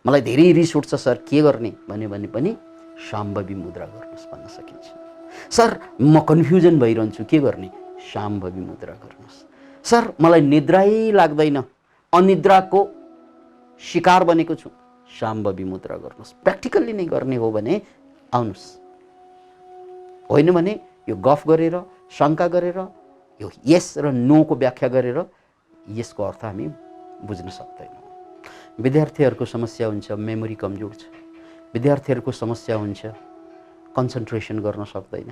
मलाई धेरै रिस उठ्छ सर, के गर्ने भन्यो भने पनि शाम्भवी मुद्रा गर्नुहोस् भन्न सकिन्छ। सर म कन्फ्युजन भइरहन्छु, के गर्ने, शाम्भवी मुद्रा गर्नुहोस्। सर मलाई निद्रै लाग्दैन, अनिद्राको शिकार बनेको छु, शाम्भवी मुद्रा गर्नुहोस्। प्र्याक्टिकल्ली नै गर्ने हो भने आउनुहोस्, होइन भने यो गफ गरेर शङ्का गरेर यो यस र नोको व्याख्या गरेर यसको अर्थ हामी बुझ्न सक्दैनौँ। विद्यार्थीहरूको समस्या हुन्छ मेमोरी कमजोर छ, विद्यार्थीहरूको समस्या हुन्छ कन्सन्ट्रेसन गर्न सक्दैन,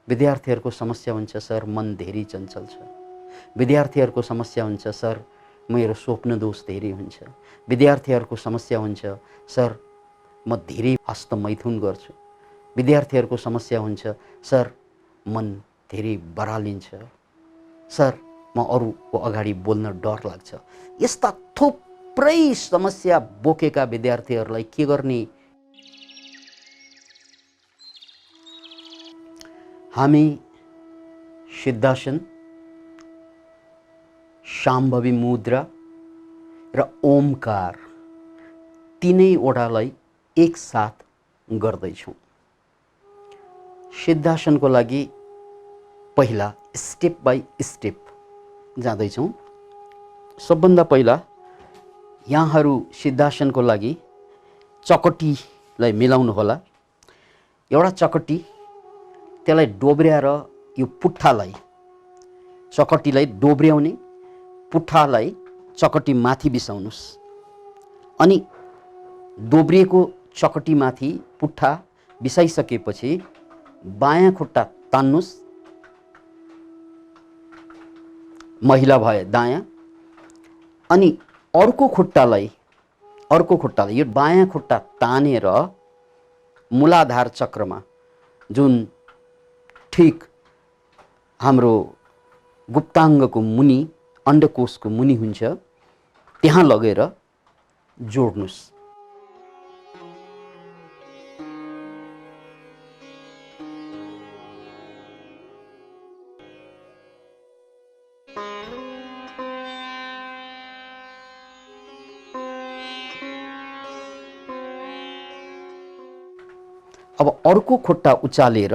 विद्यार्थीहरूको समस्या हुन्छ सर मन धेरै चञ्चल छ, विद्यार्थीहरूको समस्या हुन्छ सर मेरो स्वप्न दोष धेरै हुन्छ, विद्यार्थीहरूको समस्या हुन्छ सर म धेरै हस्तमैथुन गर्छु, विद्यार्थीहरूको समस्या हुन्छ सर मन धेरै बरालिन्छ, सर म अरूको अगाडि बोल्न डर लाग्छ। यस्ता थुप्रै समस्या बोकेका विद्यार्थीहरूलाई के गर्ने? हामी सिद्धासन, शाम्भवी मुद्रा र ओमकार तीनैवटालाई एकसाथ गर्दैछौँ। सिद्धासनको लागि पहिला स्टेप बाई स्टेप जाँदैछौँ। सबभन्दा पहिला यहाँहरू सिद्धासनको लागि चकटीलाई मिलाउनु होला। एउटा चकटी त्यसलाई डोब्र्याएर यो पुट्ठालाई, चकटीलाई डोब्र्याउने पुट्ठालाई चकटी माथि बिसाउनुस्। अनि डोब्रिएको चकटी माथि पुट्ठा बिसाइसकेपछि बायाँ खुट्टा तान्नुस्, महिला भए दायाँ, अनि अर्को खुट्टालाई यो बायाँ खुट्टा तानेर मूलाधार चक्रमा, जुन ठीक हाम्रो गुप्ताङ्गको मुनि, अण्डकोशको मुनि हुन्छ, त्यहाँ लगेर जोड्नुस्। अब अर्को खुट्टा उचालेर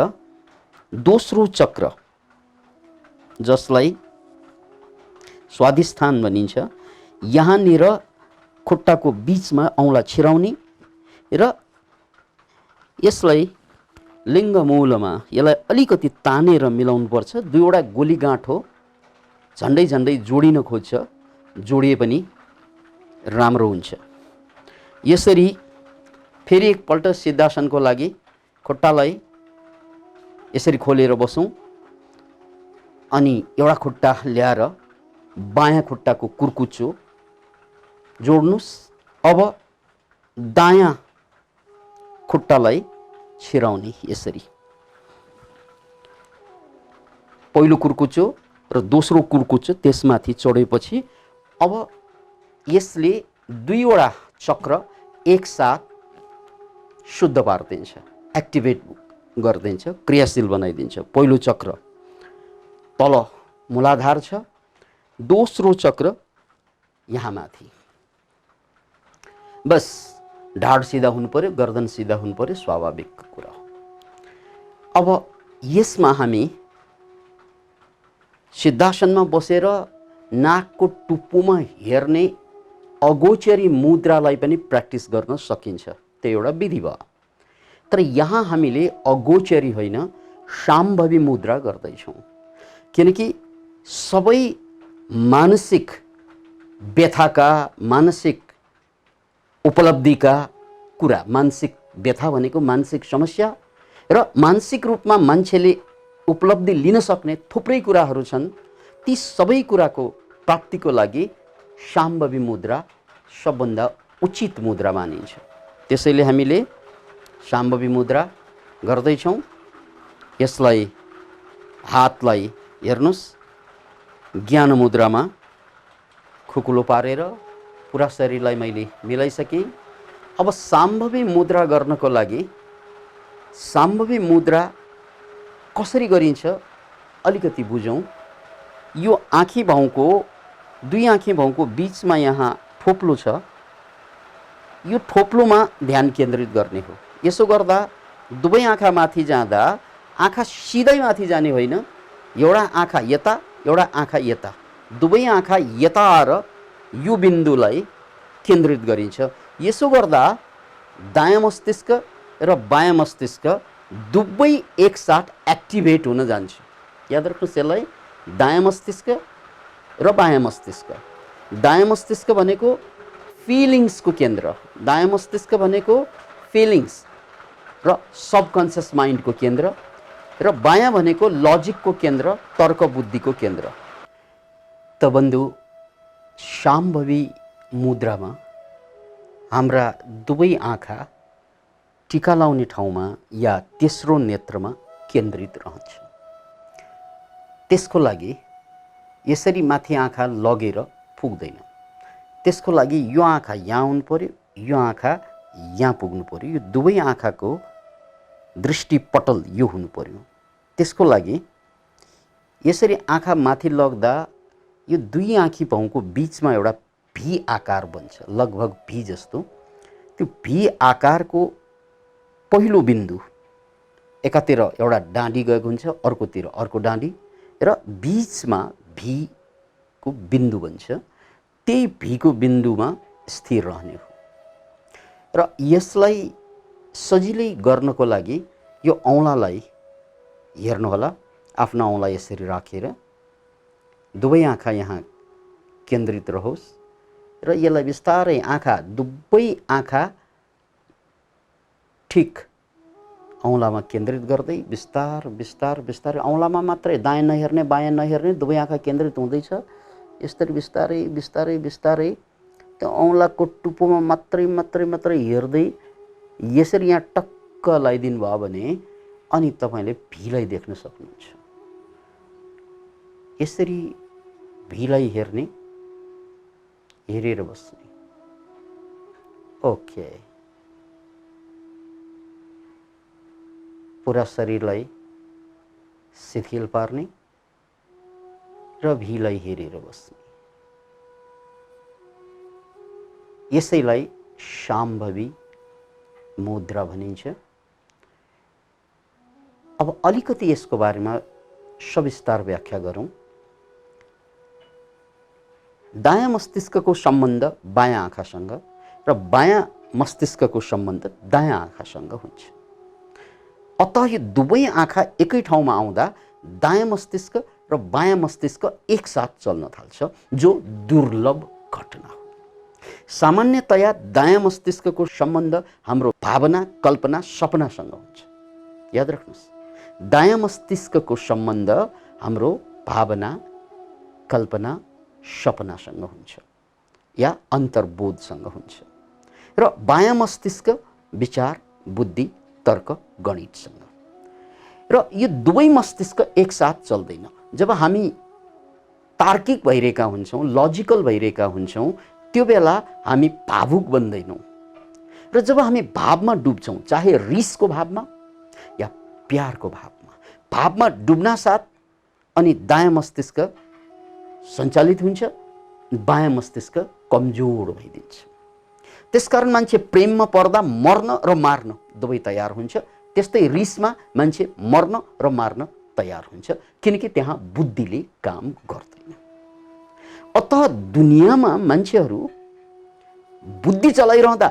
दोस्रो चक्र, जसलाई स्वादिष्ठान भनिन्छ, यहाँनिर खुट्टाको बीचमा औँला छिराउने र यसलाई लिङ्गमूलमा यसलाई अलिकति तानेर मिलाउनुपर्छ। दुईवटा गोलीगाँठो झन्डै झन्डै जोडिन खोज्छ, जोडिए पनि राम्रो हुन्छ। यसरी फेरि एकपल्ट सिद्धासनको लागि खुट्टालाई यसरी खोलेर बसौँ, अनि एउटा खुट्टा ल्याएर बायाँ खुट्टाको कुर्कुच्चो जोड्नुस्। अब दायाँ खुट्टालाई छिराउने, यसरी पहिलो कुर्कुच्चो र दोस्रो कुर्कुच्चो त्यसमाथि चढेपछि अब यसले दुईवटा चक्र एकसाथ शुद्ध पारिदिन्छ, एक्टिभेट गरिदिन्छ, क्रियाशील बनाइदिन्छ। पहिलो चक्र तल मूलाधार छ, दोस्रो चक्र यहाँ माथि। बस ढाड सिधा हुनु पर्यो, गर्दन सिधा हुनु पर्यो, स्वाभाविक कुरा हो। अब यसमा हामी सिद्धासनमा बसेर नाकको टुप्पोमा हेर्ने अगोचरी मुद्रालाई पनि प्र्याक्टिस गर्न सकिन्छ, त्यो एउटा विधि भयो। तर यहाँ हामीले अगोचरी होइन, शाम्भवी मुद्रा गर्दैछौँ, किनकि सबै मानसिक व्यथाका, मानसिक उपलब्धिका कुरा, मानसिक व्यथा भनेको मानसिक समस्या र मानसिक रूपमा मान्छेले उपलब्धि लिन सक्ने थुप्रै कुराहरू छन्। ती सबै कुराको प्राप्तिको लागि शाम्भवी मुद्रा सबभन्दा उचित मुद्रा मानिन्छ। त्यसैले हामीले शाम्भवी मुद्रा गर्दैछौँ। यसलाई हातलाई हेर्नुस्, ज्ञान मुद्रामा खुकुलो पारेर पुरा शरीरलाई मैले मिलाइसकेँ। अब शाम्भवी मुद्रा गर्नको लागि शाम्भवी मुद्रा कसरी गरिन्छ अलिकति बुझौँ। यो आँखी भाउको, दुई आँखी भाउको बीचमा यहाँ थोप्लो छ, यो थोप्लोमा ध्यान केन्द्रित गर्ने हो। यसो गर्दा दुवै आँखा माथि जाँदा आँखा सिधै माथि जाने होइन, एउटा आँखा यता एउटा आँखा यता, दुवै आँखा यता आएर यो बिन्दुलाई केन्द्रित गरिन्छ। यसो गर्दा दायाँ मस्तिष्क र बायाँ मस्तिष्क दुवै एकसाथ एक्टिभेट हुन जान्छ। याद राख्नुहोस् यसलाई, दायाँ मस्तिष्क र बायाँ मस्तिष्क। दायाँ मस्तिष्क भनेको फिलिङ्सको केन्द्र, दायाँ मस्तिष्क भनेको फिलिङ्स र सबकन्सियस माइन्डको केन्द्र, र बायाँ भनेको लजिकको केन्द्र, तर्क बुद्धिको केन्द्र। त बन्धु, शाम्भवी मुद्रामा हाम्रा दुवै आँखा टीका लाउने ठाउँमा या तेस्रो नेत्रमा केन्द्रित रहन्छ। त्यसको लागि यसरी माथि आँखा लगेर पुग्दैन। त्यसको लागि यो आँखा यहाँ आउनु पर्यो, यो आँखा यहाँ पुग्नु पर्यो, यो दुवै आँखाको दृष्टिपटल यो हुनु पर्यो। त्यसको लागि यसरी आँखा माथि लग्दा यो दुई आँखी भाउको बिचमा एउटा भी आकार बन्छ, लगभग भी जस्तो। त्यो भी आकारको पहिलो बिन्दु, एकातिर एउटा डाँडी गएको हुन्छ, अर्कोतिर अर्को डाँडी, र बिचमा भी को बिन्दु बन्छ। त्यही भी को बिन्दुमा स्थिर रहने हो। र यसलाई सजिलै गर्नको लागि यो औँलालाई हेर्नुहोला, आफ्नो औँला यसरी राखेर दुवै आँखा यहाँ केन्द्रित रहोस् र यसलाई बिस्तारै आँखा दुवै आँखा ठिक औँलामा केन्द्रित गर्दै बिस्तार बिस्तार बिस्तारै औँलामा मात्रै, दायाँ नहेर्ने बायाँ नहेर्ने, दुवै आँखा केन्द्रित हुँदैछ। यसरी बिस्तारै बिस्तारै बिस्तारै त्यो औँलाको टुप्पोमा मात्रै मात्रै मात्रै हेर्दै यसरी यहाँ टक्क लगाइदिनु भयो भने अनि तपाईँले भीलाई देख्न सक्नुहुन्छ। यसरी भीलाई हेर्ने, हेरेर बस्ने। ओके, पुरा शरीरलाई शिथिल पार्ने र भीलाई हेरेर बस्ने। यसैलाई शाम्भवी मुद्रा भनिन्छ। अब अलिकति यसको बारेमा सविस्तार व्याख्या गरौँ। दायाँ मस्तिष्कको सम्बन्ध बायाँ आँखासँग र बायाँ मस्तिष्कको सम्बन्ध दायाँ आँखासँग हुन्छ। अतः यो दुवै आँखा एकै ठाउँमा आउँदा दायाँ मस्तिष्क र बायाँ मस्तिष्क एकसाथ चल्न थाल्छ, जो दुर्लभ घटना हो। सामान्यतया दायाँ मस्तिष्कको सम्बन्ध हाम्रो भावना, कल्पना, सपनासँग हुन्छ। याद राख्नुहोस्, दायाँ मस्तिष्कको सम्बन्ध हाम्रो भावना, कल्पना, सपनासँग हुन्छ या अन्तर्बोधसँग हुन्छ, र बायाँ मस्तिष्क विचार, बुद्धि, तर्क, गणितसँग। र यो दुवै मस्तिष्क एकसाथ चल्दैन। जब हामी तार्किक भइरहेका हुन्छौँ, लजिकल भइरहेका हुन्छौँ, त्यो बेला हामी भावुक बन्दैनौँ। र जब हामी भावमा डुब्छौँ, चाहे रिसको भावमा या प्यारको भावमा डुब्न साथ अनि दायाँ मस्तिष्क सञ्चालित हुन्छ, बायाँ मस्तिष्क कमजोर भइदिन्छ। त्यसकारण मान्छे प्रेममा पर्दा मर्न र मार्न दुवै तयार हुन्छ। त्यस्तै रिसमा मान्छे मर्न र मार्न तयार हुन्छ, किनकि त्यहाँ बुद्धिले काम गर्दैन। अतः दुनियाँमा मान्छेहरू बुद्धि चलाइरहँदा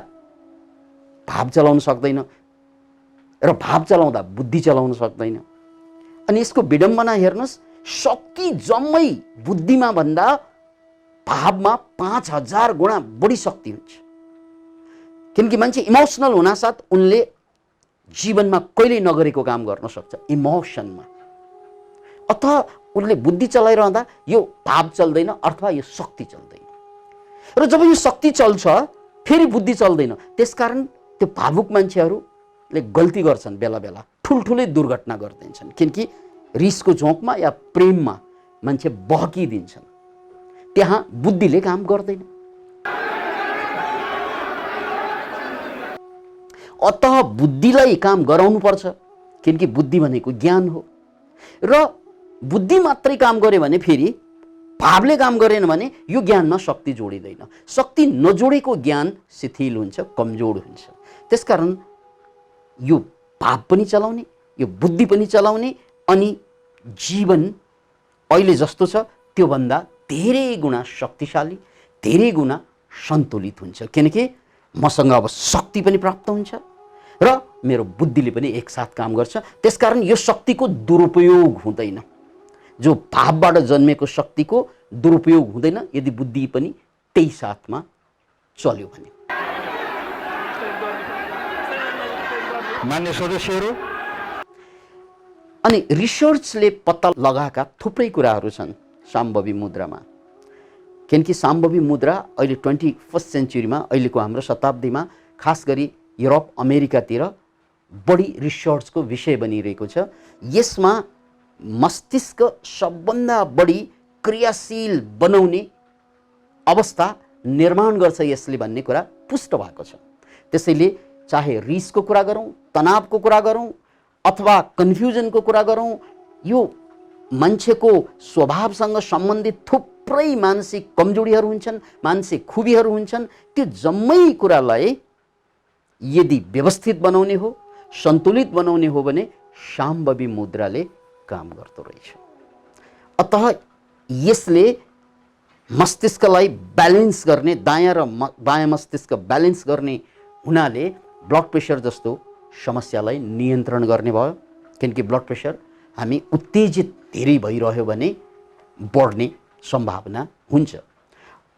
भाव चलाउन सक्दैन र भाव चलाउँदा बुद्धि चलाउन सक्दैन। अनि यसको विडम्बना हेर्नुहोस्, शक्ति जम्मै बुद्धिमा भन्दा भावमा 5000 गुणा बढी शक्ति हुन्छ। किनकि मान्छे इमोसनल हुनासाथ उनले जीवनमा कहिल्यै नगरेको काम गर्न सक्छ, इमोसनमा। अथवा उनले बुद्धि चलाइरहँदा यो भाव चल्दैन अथवा यो शक्ति चल्दैन, र जब यो शक्ति चल्छ फेरि बुद्धि चल्दैन। त्यसकारण त्यो भावुक मान्छेहरूले गल्ती गर्छन्, बेला बेला ठुल्ठुलै दुर्घटना गरिदिन्छन्, किनकि रिसको झोंकमा या प्रेममा मान्छे बहकिदिन्छन्, त्यहाँ बुद्धिले काम गर्दैन। अतः बुद्धिलाई काम गराउनु पर्छ, किनकि बुद्धि भनेको ज्ञान हो। र बुद्धि मात्रै काम गर्यो भने फेरि भावले काम गरेन भने यो ज्ञानमा शक्ति जोडिँदैन। शक्ति नजोडेको ज्ञान शिथिल हुन्छ, कमजोर हुन्छ। त्यसकारण यो भाव पनि चलाउने, यो बुद्धि पनि चलाउने, अनि जीवन अहिले जस्तो छ त्योभन्दा धेरै गुणा शक्तिशाली, धेरै गुणा सन्तुलित हुन्छ। किनकि मसँग अब शक्ति पनि प्राप्त हुन्छ र मेरो बुद्धिले पनि एकसाथ काम गर्छ। त्यसकारण यो शक्तिको दुरुपयोग हुँदैन। जो भावबाट जन्मेको शक्तिको दुरुपयोग हुँदैन यदि बुद्धि पनि त्यही साथमा चल्यो भने। मान्य सदस्यहरू, अनि रिसर्चले पत्ता लगाएका थुप्रै कुराहरू छन् साम्भवी मुद्रामा। किनकि साम्भवी मुद्रा अहिले 21st सेन्चुरीमा, अहिलेको हाम्रो शताब्दीमा खास गरी युरोप अमेरिकातिर बढी रिसर्चको विषय बनिरहेको छ। यसमा मस्तिष्क सबभन्दा बढी क्रियाशील बनाउने अवस्था निर्माण गर्छ यसले भन्ने कुरा पुष्ट भएको छ। त्यसैले चाहे रिसको कुरा गरौँ, तनावको कुरा गरौँ, अथवा कन्फ्युजनको कुरा गरौँ, यो मान्छेको स्वभावसँग सम्बन्धित थुप्रै मानसिक कमजोरीहरू हुन्छन्, मानसिक खुबीहरू हुन्छन्। त्यो जम्मै कुरालाई यदि व्यवस्थित बनाउने हो, सन्तुलित बनाउने हो भने साम्भवी मुद्राले काम गर्दो रहेछ। अतः यसले मस्तिष्कलाई ब्यालेन्स गर्ने, दायाँ र बायाँ मस्तिष्क ब्यालेन्स गर्ने हुनाले ब्लड प्रेसर जस्तो समस्यालाई नियन्त्रण गर्ने भयो। किनकि ब्लड प्रेसर हामी उत्तेजित धेरै भइरह्यो भने बढ्ने सम्भावना हुन्छ।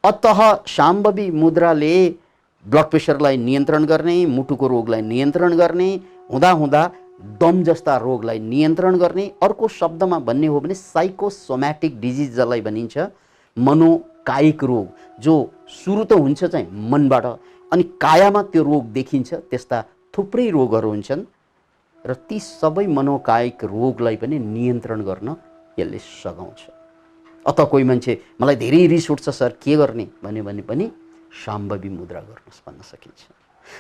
अतः साम्भवी मुद्राले ब्लड प्रेसरलाई नियन्त्रण गर्ने, मुटुको रोगलाई नियन्त्रण गर्ने, हुँदा दम जस्ता रोगलाई नियन्त्रण गर्ने, अर्को शब्दमा भन्ने हो भने साइकोसोम्याटिक डिजिज जसलाई भनिन्छ, मनोकायिक रोग, जो सुरु त हुन्छ चाहिँ मनबाट अनि कायामा त्यो रोग देखिन्छ, त्यस्ता थुप्रै रोगहरू हुन्छन् र ती सबै मनोकायिक रोगलाई पनि नियन्त्रण गर्न यसले सघाउँछ। अतः कोही मान्छे मलाई धेरै रिस उठ्छ सर के गर्ने भन्यो भने पनि साम्भवी मुद्रा गर्नुहोस् भन्न सकिन्छ।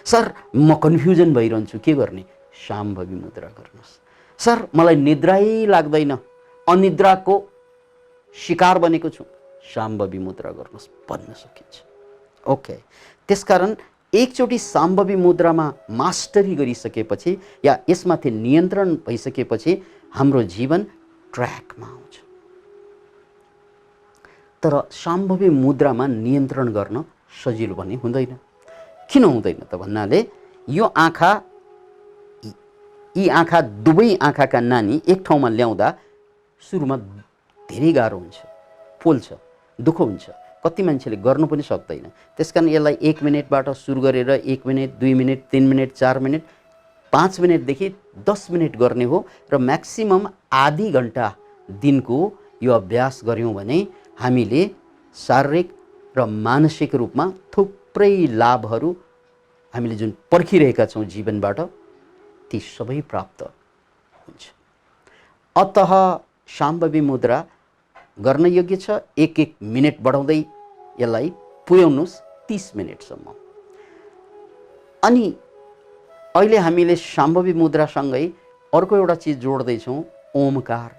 सर म कन्फ्युजन भइरहन्छु के गर्ने, साम्भवी मुद्रा गर्नुहोस्। सर मलाई निद्रै लाग्दैन, अनिद्राको शिकार बनेको छु, साम्भवी मुद्रा गर्नुहोस् भन्न सकिन्छ। ओके, त्यसकारण एकचोटि साम्भवी मुद्रामा मास्टरी गरिसकेपछि या यसमाथि नियन्त्रण भइसकेपछि हाम्रो जीवन ट्र्याकमा आउँछ। तर साम्भवी मुद्रामा नियन्त्रण गर्न सजिलो पनि हुँदैन। किन हुँदैन त भन्नाले यो आँखा, यी आँखा, दुवै आँखाका नानी एक ठाउँमा ल्याउँदा सुरुमा धेरै गाह्रो हुन्छ, पोल्छ, दुःख हुन्छ, कति मान्छेले गर्नु पनि सक्दैन। त्यसकारण यसलाई 1 मिनेटबाट सुरु गरेर 1 मिनेट, 2 मिनेट, 3 मिनेट, 4 मिनेट, 5 मिनेटदेखि 10 मिनेट गर्ने हो र म्याक्सिमम आधी घन्टा दिनको यो अभ्यास गऱ्यौँ भने हामीले शारीरिक र मानसिक रूपमा थुप्रै लाभहरू हामीले जुन पर्खिरहेका छौँ जीवनबाट ती सबै प्राप्त हुन्छ। अतः साम्भवी मुद्रा गर्न योग्य छ। 1-1 मिनेट बढाउँदै यसलाई पुर्याउनुहोस् 30 मिनेटसम्म। अनि अहिले हामीले साम्भवी मुद्रासँगै अर्को एउटा चिज जोड्दैछौँ, ओमकार।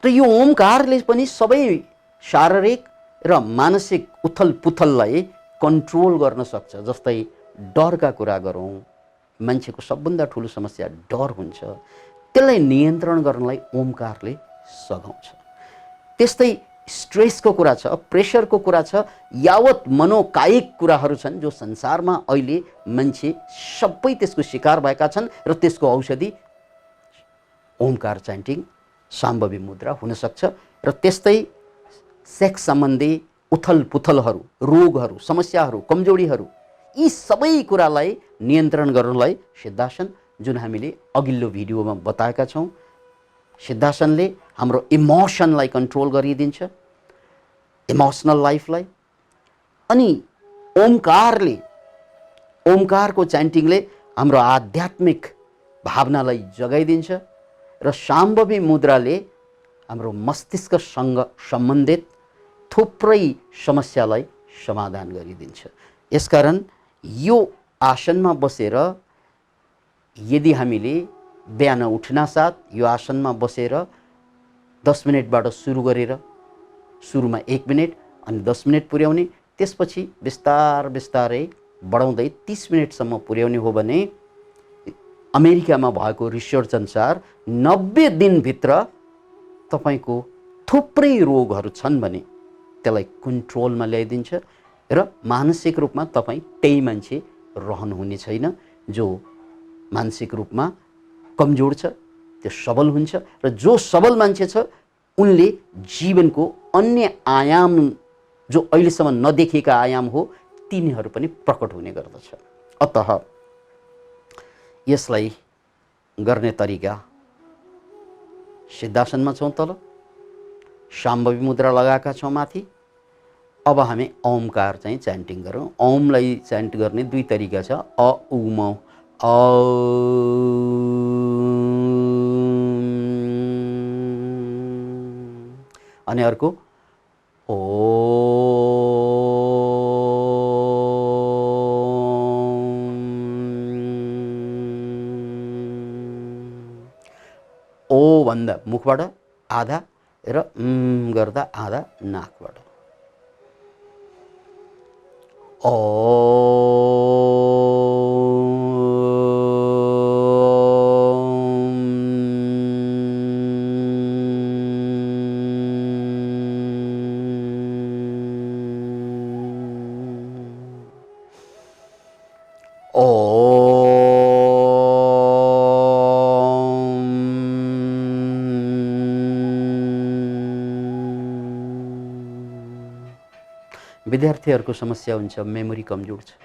र यो ओमकारले पनि सबै शारीरिक र मानसिक उथल पुथललाई कन्ट्रोल गर्न सक्छ। जस्तै डरका कुरा गरौँ, मान्छेको सबभन्दा ठुलो समस्या डर हुन्छ, त्यसलाई नियन्त्रण गर्नलाई ओमकारले सघाउँछ। त्यस्तै स्ट्रेसको कुरा छ, प्रेसरको कुरा छ, यावत मनोकायिक कुराहरू छन् जो संसारमा अहिले मान्छे सबै त्यसको शिकार भएका छन् र त्यसको औषधि ओमकार च्यान्टिङ, साम्भवी मुद्रा हुनसक्छ। र त्यस्तै सेक्स सम्बन्धी उथल पुथलहरू, रोगहरू, समस्याहरू, कमजोरीहरू, यी सबै कुरालाई नियन्त्रण गर्नलाई सिद्धासन, जुन हामीले अघिल्लो भिडियोमा बताएका छौँ, सिद्धासनले हाम्रो इमोसनलाई कन्ट्रोल गरिदिन्छ, इमोसनल लाइफलाई। अनि ओमकारले, ओमकारको च्यान्टिङले हाम्रो आध्यात्मिक भावनालाई जगाइदिन्छ र साम्भवी मुद्राले हाम्रो मस्तिष्कसँग सम्बन्धित थुप्रै समस्यालाई समाधान गरिदिन्छ। यसकारण यो आसनमा बसेर यदि हामीले बिहान उठ्नासाथ यो आसनमा बसेर 10 मिनेटबाट सुरु गरेर सुरुमा 1 मिनेट अनि 10 मिनेट पुर्याउने, त्यसपछि बिस्तारै बढाउँदै 30 मिनेटसम्म पुर्याउने हो भने अमेरिकामा भएको रिसर्च अनुसार 90 दिनभित्र तपाईको थुप्रै रोगहरू छन् भने त्यसलाई कन्ट्रोलमा ल्याइदिन्छ र मानसिक रूपमा तपाईँ त्यही मान्छे रहनुहुने छैन जो मानसिक रूपमा कमजोर छ, त्यो सबल हुन्छ र जो सबल मान्छे छ उनले जीवनको अन्य आयाम जो अहिलेसम्म नदेखिएका आयाम हो तिनीहरू पनि प्रकट हुने गर्दछ। अतः यसलाई गर्ने तरिका सिद्धासनमा छौँ, तल शाम्भवी मुद्रा लगाएका छौँ माथि। अब हामी ओमकार चाहिँ च्यान्टिङ गरौँ। ओमलाई च्यान्ट गर्ने 2 तरिका छ, अ उ म अ, अनि अर्को ओ, ओ भन्दा मुखबाट आधा र गर्दा आधा नाकबाट। ओ विद्यार्थीहरूको समस्या हुन्छ मेमोरी कमजोर छ,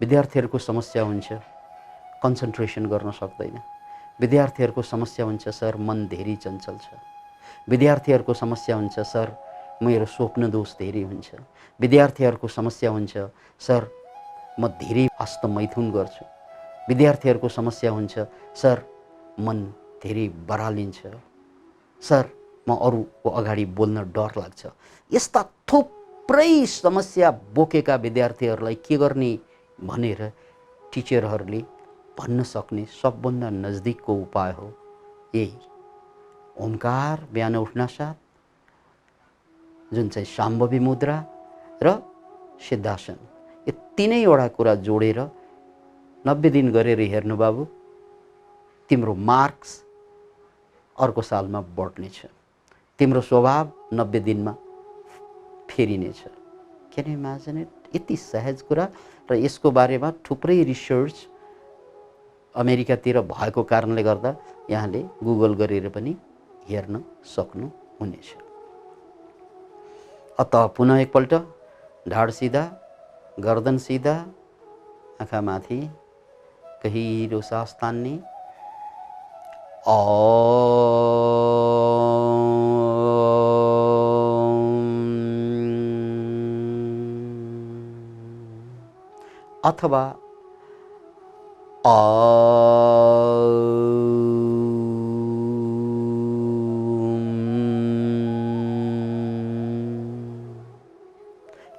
विद्यार्थीहरूको समस्या हुन्छ कन्सन्ट्रेसन गर्न सक्दैन, विद्यार्थीहरूको समस्या हुन्छ सर मन धेरै चञ्चल छ, विद्यार्थीहरूको समस्या हुन्छ सर मेरो स्वप्न दोष धेरै हुन्छ, विद्यार्थीहरूको समस्या हुन्छ सर म धेरै हस्तमैथुन गर्छु, विद्यार्थीहरूको समस्या हुन्छ सर मन धेरै बरालिन्छ, सर म अरूको अगाडि बोल्न डर लाग्छ। यस्ता थुप्रै समस्या बोकेका विद्यार्थीहरूलाई के गर्ने भनेर टिचरहरूले भन्न सक्ने सबभन्दा नजिकको उपाय हो यही ओमकार बिहान उठ्नासाथ, जुन चाहिँ शाम्भवी मुद्रा र सिद्धासन। यो तीनैवटा कुरा जोडेर 90 दिन गरेर हेर्नु बाबु, तिम्रो मार्क्स अर्को सालमा बढ्नेछ, तिम्रो स्वभाव 90 दिनमा फेरिनेछ। Can you imagine it? यति सहज कुरा र यसको बारेमा थुप्रै रिसर्च अमेरिकातिर भएको कारणले गर्दा यहाँले गुगल गरेर पनि हेर्न सक्नुहुनेछ। अतः पुनः एकपल्ट ढाड सिधा, गर्दन सिधा, आँखा माथि, गहिरो सास तान्ने, अथवा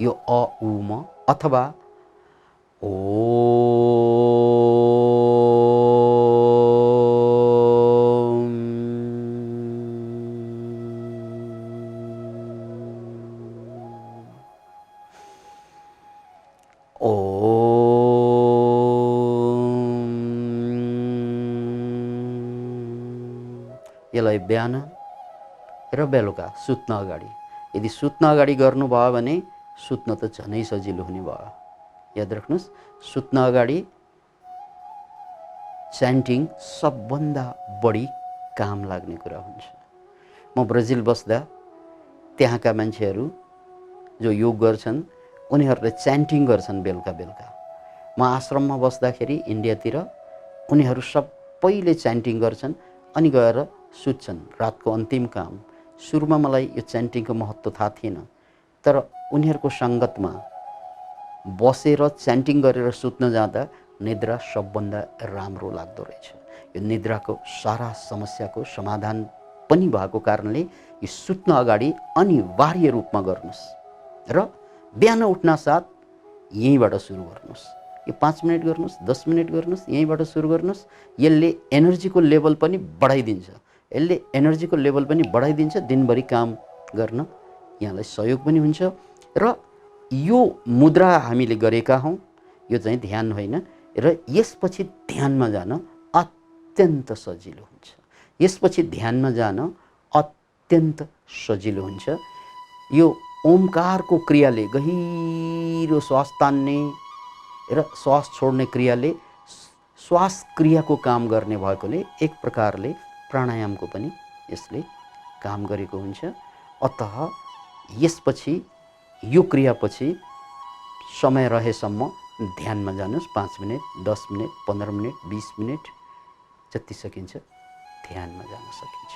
यो अ उ म अथवा ओ यसलाई बिहान र बेलुका सुत्न अगाडि, यदि सुत्न अगाडि गर्नुभयो भने सुत्न त झनै सजिलो हुने भयो। याद राख्नुहोस्, सुत्न अगाडि च्यान्टिङ सबभन्दा बढी काम लाग्ने कुरा हुन्छ। म ब्राजिल बस्दा त्यहाँका मान्छेहरू जो योग गर्छन् उनीहरूले च्यान्टिङ गर्छन् बेलुका बेलुका। म आश्रममा बस्दाखेरि इन्डियातिर उनीहरू सबैले च्यान्टिङ गर्छन् अनि गएर सुत्छन्। रातको अन्तिम काम। सुरुमा मलाई यो च्यान्टिङको महत्त्व थाहा थिएन, तर उनीहरूको सङ्गतमा बसेर च्यान्टिङ गरेर सुत्न जाँदा निद्रा सबभन्दा राम्रो लाग्दो रहेछ। यो निद्राको सारा समस्याको समाधान पनि भएको कारणले यो सुत्न अगाडि अनिवार्य रूपमा गर्नुहोस् र बिहान उठ्नासाथ यहीँबाट सुरु गर्नुहोस्। यो 5 मिनट गर्नुहोस्, 10 मिनट गर्नुहोस्, यहीँबाट सुरु गर्नुहोस्। यसले एनर्जीको लेभल पनि बढाइदिन्छ, यसले एनर्जीको लेभल पनि बढाइदिन्छ, दिनभरि काम गर्न यहाँलाई सहयोग पनि हुन्छ र यो मुद्रा हामीले गरेका हौँ, यो चाहिँ ध्यान होइन र यसपछि ध्यानमा जान अत्यन्त सजिलो हुन्छ। यसपछि ध्यानमा जान अत्यन्त सजिलो हुन्छ। यो ओमकारको क्रियाले गहिरो श्वास तान्ने र श्वास छोड्ने क्रियाले श्वास क्रियाको काम गर्ने भएकोले एक प्रकारले प्राणायामको पनि यसले काम गरेको हुन्छ। अतः यसपछि यो क्रियापछि समय रहेसम्म ध्यानमा जानुहोस्। 5 मिनट, 10 मिनट, 15 मिनट, 20 मिनट जति सकिन्छ ध्यानमा जान सकिन्छ।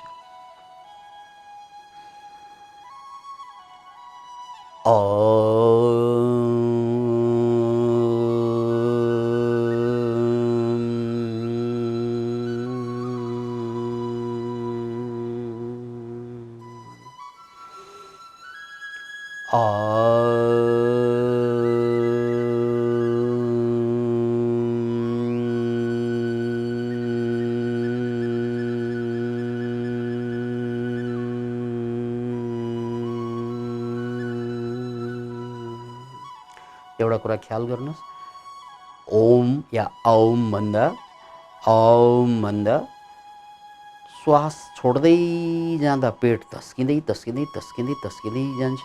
एउटा कुरा ख्याल गर्नुहोस्, ओम या औम भन्दा श्वास छोड्दै जाँदा पेट तस्किँदै तस्किँदै तस्किँदै तस्किँदै जान्छ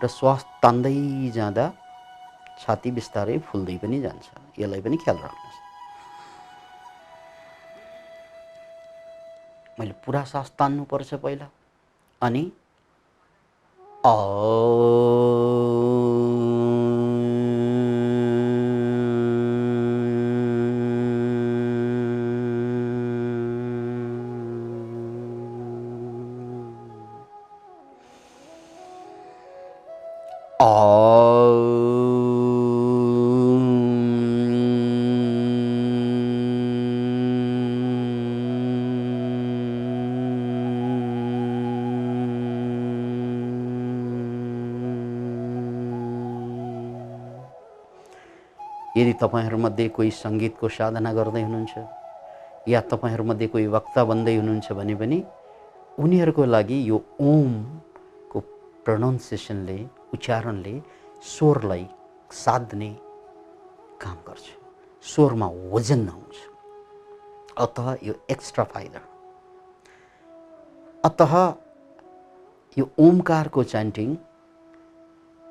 र श्वास तान्दै जाँदा छाती बिस्तारै फुल्दै पनि जान्छ। यसलाई पनि ख्याल राख्नुहोस्। मैले पुरा श्वास तान्नुपर्छ पहिला, अनि यदि तपाईहरुमध्ये कोही संगीतको साधना गर्दै हुनुहुन्छ या तपाईहरुमध्ये कोही वक्ता बन्दै हुनुहुन्छ भने पनि उनीहरुको लागि यो ओम को प्रोनाउन्सिएसनले, उच्चारणले स्वरलाई साध्ने काम गर्छ, स्वरमा वजन आउँछ। अतः यो एक्स्ट्रा फाइदा। अतः यो ओमकारको च्यान्टिङ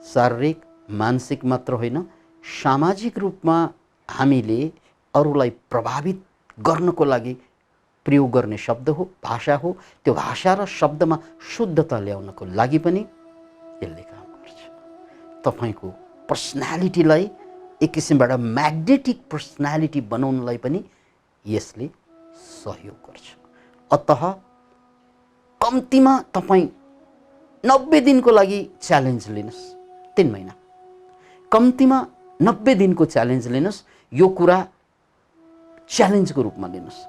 शारीरिक मानसिक मात्र होइन, सामाजिक रूपमा हामीले अरूलाई प्रभावित गर्नको लागि प्रयोग गर्ने शब्द हो, भाषा हो। त्यो भाषा र शब्दमा शुद्धता ल्याउनको लागि पनि यसले काम गर्छ। तपाईको पर्सनालिटीलाई एक किसिमबाट म्याग्नेटिक पर्सनालिटी बनाउनलाई पनि यसले सहयोग गर्छ। अतः कम्तीमा तपाई 90 दिनको लागि च्यालेन्ज लिनुस्। 3 महिना कम्तीमा 90 दिनको च्यालेन्ज लिनुस्। यो कुरा च्यालेन्जको रूपमा लिनुस्।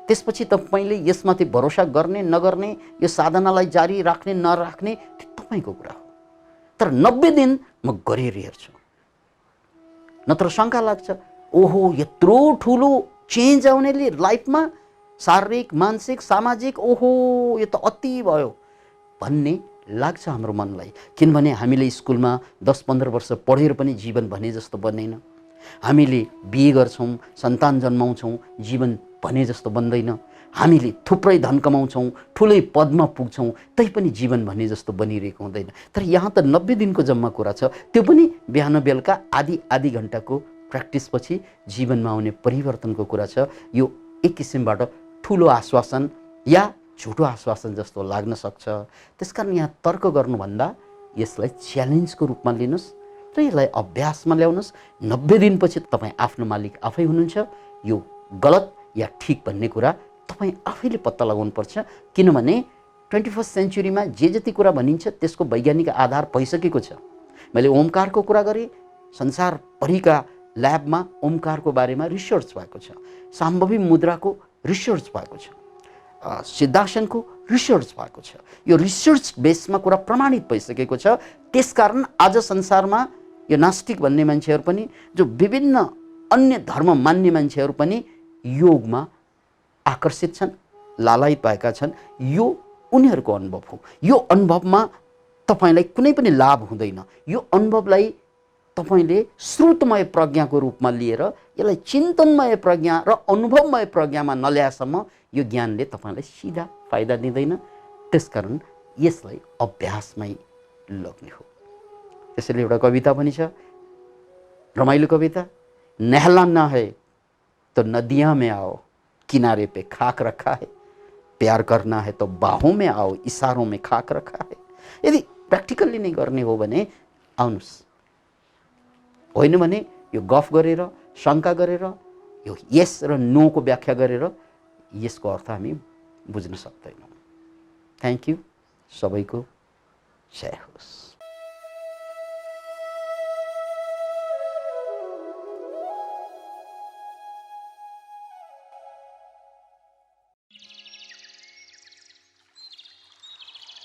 त्यसपछि तपाईले यसमाथि भरोसा गर्ने नगर्ने, यो साधनालाई जारी राख्ने नराख्ने तपाईको कुरा हो। तर 90 दिन म गरेर हेर्छु। नत्र शंका लाग्छ, ओहो यत्रो ठुलो चेन्ज आउनेले लाइफमा शारीरिक मानसिक सामाजिक, ओहो यो त अति भयो भन्ने लाग्छ हाम्रो मनलाई। किनभने हामीले स्कुलमा 10-15 वर्ष पढेर पनि जीवन भने जस्तो बन्दैन। हामीले बिहे गर्छौं, सन्तान जन्माउँछौं, जीवन भने जस्तो बन्दैन। हामीले थुप्रै धन कमाउँछौं, ठुलै पदमा पुग्छौं, तैपनि जीवन भने जस्तो बनिरहेको हुँदैन। तर यहाँ त 90 दिनको जम्मा कुरा छ। त्यो पनि बिहान बेलुका आधी घण्टाको प्र्याक्टिसपछि जीवनमा आउने परिवर्तनको कुरा छ। यो एक किसिमबाट ठुलो आश्वासन या झुटो आश्वासन जस्तो लाग्न सक्छ। त्यसकारण यहाँ तर्क गर्नुभन्दा यसलाई च्यालेन्जको रूपमा लिनुस् र यसलाई अभ्यासमा ल्याउनुस्। 90 दिनपछि तपाईँ आफ्नो मालिक आफै हुनुहुन्छ। यो गलत या ठीक भन्ने कुरा तपाईँ आफैले पत्ता लगाउनुपर्छ। किनभने 21st सेन्चुरीमा जे जति कुरा भनिन्छ त्यसको वैज्ञानिक आधार भइसकेको छ। मैले ओमकारको कुरा गरेँ, संसारभरिका ल्याबमा ओमकारको बारेमा रिसर्च भएको छ। साम्भवी मुद्राको रिसर्च भएको छ। सिद्धासनको रिसर्च भएको छ। यो रिसर्च बेसमा कुरा प्रमाणित भइसकेको छ। त्यसकारण आज संसारमा यो नास्तिक भन्ने मान्छेहरू पनि, जो विभिन्न अन्य धर्म मान्ने मान्छेहरू पनि योगमा आकर्षित छन्, लालायित भएका छन्। यो उनीहरूको अनुभव हो। यो अनुभवमा तपाईँलाई कुनै पनि लाभ हुँदैन। यो अनुभवलाई तपाईँले श्रुतमय प्रज्ञाको रूपमा लिएर यसलाई चिन्तनमय प्रज्ञा र अनुभवमय प्रज्ञामा नल्याएसम्म यो ज्ञानले तपाईँलाई सिधा फाइदा दिँदैन। त्यसकारण यसलाई अभ्यासमै लग्ने हो। त्यसैले एउटा कविता पनि छ, रमाइलो कविता, नहलाना है तो नदियाँ में आओ, किनारे पे खाक रखा है, प्यार करना है तो बाहों में आओ, इशारों में खाक रखा है। यदि प्र्याक्टिकल्ली नै गर्ने हो भने आउनुहोस्, होइन भने यो गफ गरेर शङ्का गरेर यो यस र नोको व्याख्या गरेर यसको अर्थ हामी बुझ्न सक्दैनौँ। Thank you. सबैको जय होस्।